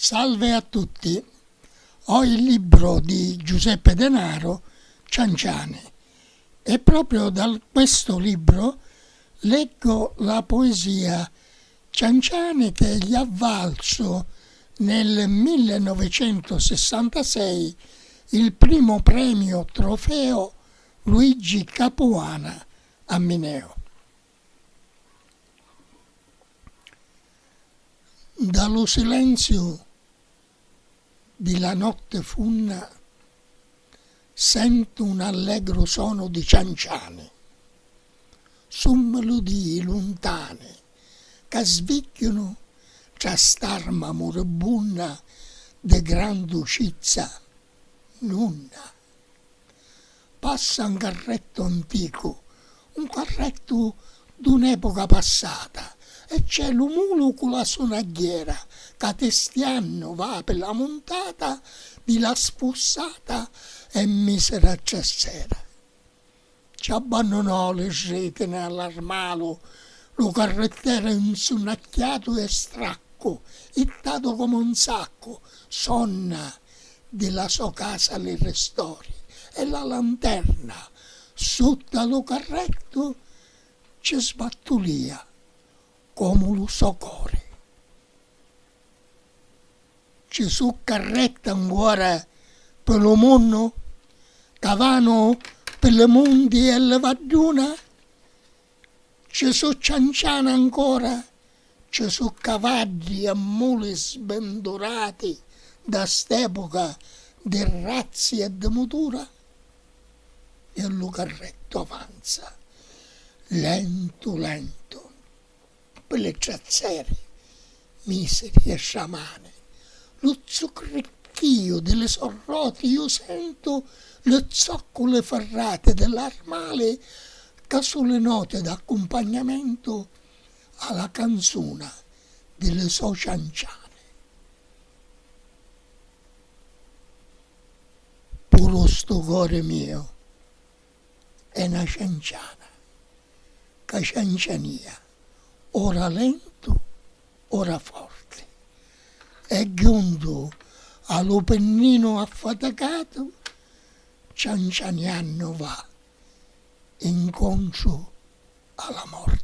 Salve a tutti, ho il libro di Giuseppe Denaro, Cianciane, e proprio da questo libro leggo la poesia Cianciane che gli ha valso nel 1966 il primo premio trofeo Luigi Capuana a Mineo. Dallo silenzio di la notte funna sento un allegro suono di cianciane, su melodie lontane che svicchiano tra starma moribunna de grande uscizza nunna. Passa un carretto antico, un carretto d'un'epoca passata, e c'è l'umulo con la sonagliera che testianno va per la montata di la spussata e misera cessera. Ci abbandonò le sretene all'armalo, lo carrettere insonnacchiato e stracco, ittato come un sacco, sonna della sua casa le restori, e la lanterna sotto lo carretto ci sbattulia come lo so cuore. Gesù carretta ancora per lo mondo, cavano per le monti e le vagliuna, Gesù cianciana ancora, Gesù cavalli e muli sbendurati da st'epoca di razzi e di mutura, e lo carretto avanza, lento lento, per le trazzere, miseri e sciamane, lo zucchero delle sorroti, io sento le zoccole ferrate dell'armale che sono le note d'accompagnamento alla canzone delle sue cianciane. Puro sto cuore mio è una cianciana, che cianciania, ora lento, ora forte, e giunto allo pennino affaticato, ciancianiano va incontro alla morte.